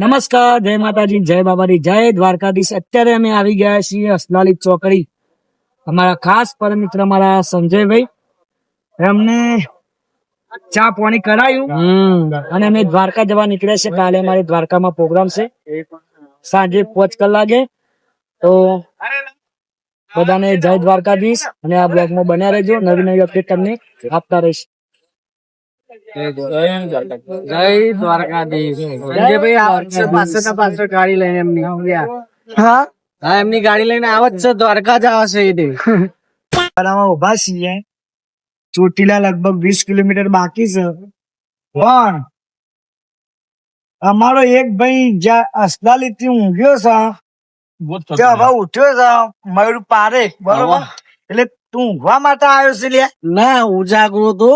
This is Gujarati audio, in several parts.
નમસ્કાર, જય માતાજી, જય બાબાજી, જય દ્વારકાધીશ. અત્યારે અમે આવી ગયા છીએ અસલાલી ચોકડી. અમારા ખાસ પરમ મિત્ર અમારા સંજયભાઈ, એમને ચા પાણી કરાયું અને અમે દ્વારકા જવા નીકળ્યા છે. કાલે અમારે દ્વારકામાં પ્રોગ્રામ છે સાંજે 5 કલાકે. તો બધાને જય દ્વારકાધીશ અને આ બ્લોગમાં બન્યા રહેજો. નવી નવી અપડેટ તમને આપતા રહીશ. જય દ્વારકાધીશ. પાછળ ગાડી લઈને એમની હા એમની ગાડી લઈને આવત છે. દ્વારકા જ આવશે ઉભા છીએ. ચોટીલા લગભગ 20 કિલોમીટર બાકી છે, પણ અમારો એક ભાઈ જ્યાં અસલાલી થી ઊંઘ્યો છે ત્યાં હવે ઉઠ્યો છે, મયુર પારે, બરોબર? એટલે તું ઊંઘવા માટે આવ્યો છે લ્યા? ના, ઉજાગરો તો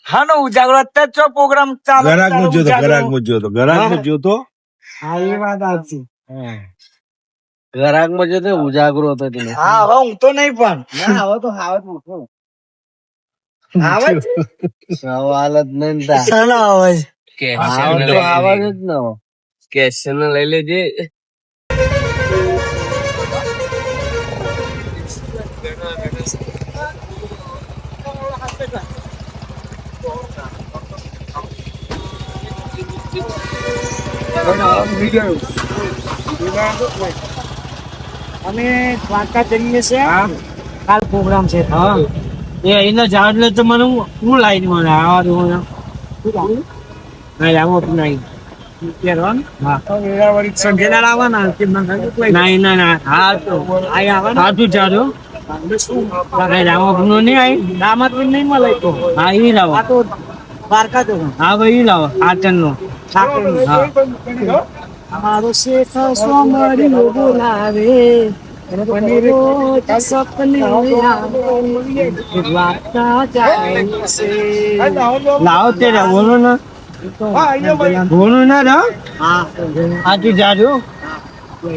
હા નો ઉજાગરો. અત્યારે ચો પ્રોગ્રામ ચાલુ. ગરાગ માં જોતો હા, એ વાત સાચી. ગરાગ માં જતો ઉજાગરો હતો. હા, હવે ઊંઘતો નહીં પણ ના, હવે તો હાવત ઉઠો આવે સવાલ જ નહીં તા. ચાલો આવે આવાજ જ ન કેશન લઈ લેજે. અમે દ્વારકા જઈએ છે. કાલ પ્રોગ્રામ છે. હા, એ અહીંનો જાવ એટલે તો મને હું લાઈન મને આવા દઉં નહીં સંજયલાલ આવવાના. ના હા તો હા તું ચાલો રામા નહીં આવી દામત નહીં મળે તો હા એ લાવો. આ તો દ્વારકા જવું. હા ભાઈ લાવો આચન નો. અમારો શેખ સોમવારીઓ બોલાવે, પનીર સપને દ્વારકા જાય છે. લાવો તે બોલો ને બોલો ના રહો. હા, હા તું જાજો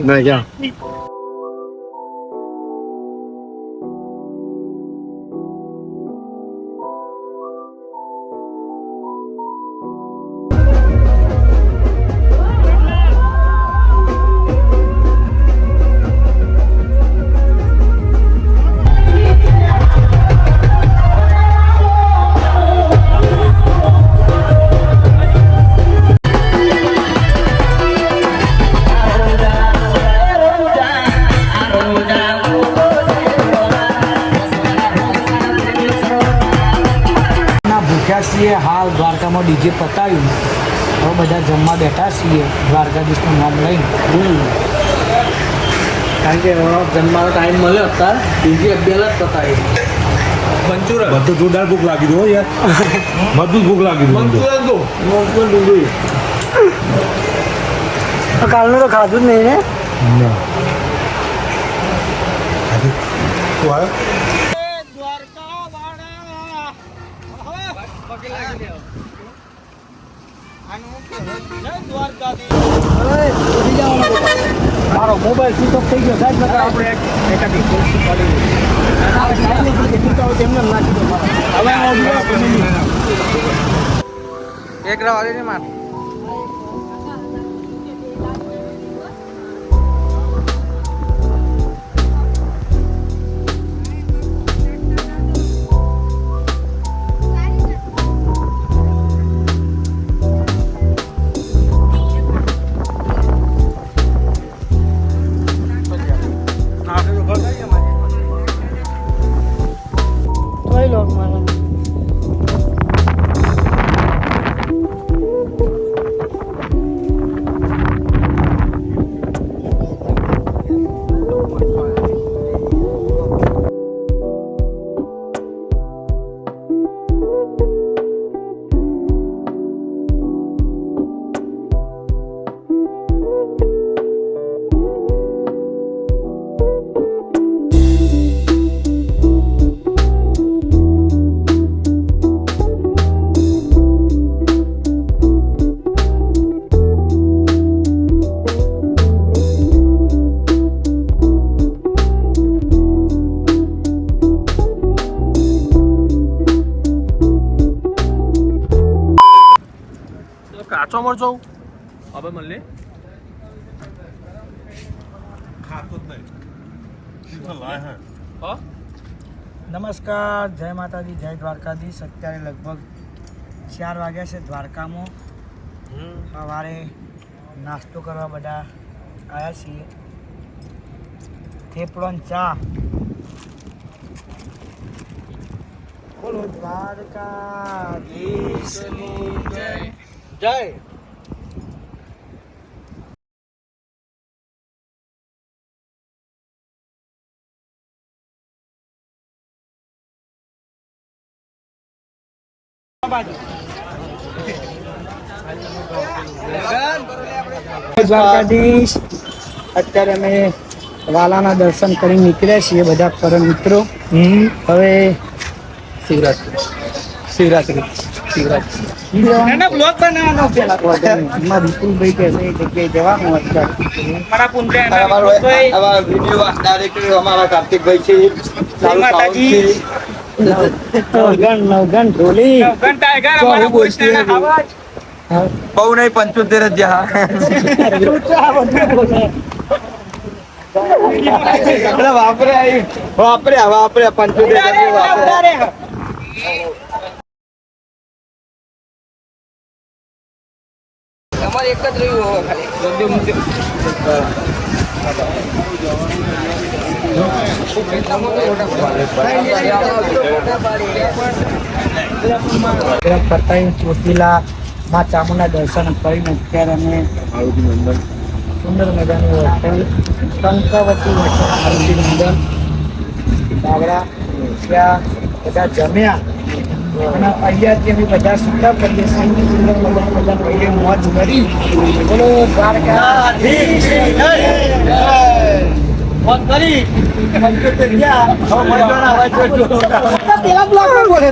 ના જા. છીએ હાલ દ્વારકામાં ડીજે પતાવ્યું. હવે બધા જમવા બેઠા છીએ દ્વારકાધીશનું નામ લઈને. કારણ કે જમવાનો ટાઈમ મળ્યો અત્યારે બીજી અભ્યાસ જ પતાવી. બધું જોરદાર ભૂખ લાગી દો યાર. બધું ભૂખ લાગી દો. કાલનું તો ખાધું જ નહીં ને. મારો મોબાઈલ સ્વિચ ઓફ થઈ ગયો સાહેબ. આપણે એક રવાલી ને માર કાચો મરચો હવે નંબર મળે ખાતો જ નહીં નમસ્કાર, જય માતાજી, જય દ્વારકાધીશ. અત્યારે લગભગ 4 વાગ્યા છે દ્વારકામાં. સવારે નાસ્તો કરવા બધા આવ્યા છીએ. થેપલો ને ચા. બોલો દ્વારકાધીશની જય જય. દ્વારકાધીશ. અત્યારે અમે વાલાના દર્શન કરી નીકળ્યા છીએ બધા પરમ મિત્રો. હવે શિવરાત્રી બ્લોગ બનાવવાનો પેલા વિપુલભાઈ કહે છે એ જગ્યાએ જવાનું અત્યારે. અમારા કાર્તિકભાઈ છે. નવગણ ઢોલી બહુ નહીં 75 જ વાપર્યા 75. અમારે એક જ રહ્યું ખાલી ચોટીલા માં ચામુંડા દર્શન કરીને અત્યારે અમે સુંદર મજાનું હોટલ કંકાવતી હોટલ આરોગ્ય નંદન બાવડા ત્યાં બધા જમ્યા અને અહીંયાથી અમે બધા સુંદર કરીએ છીએ. સુંદર મજાનું મોજ કરી. બોલો દ્વારકાધીશ મોજ કરી. પેલા બ્લોક બોલે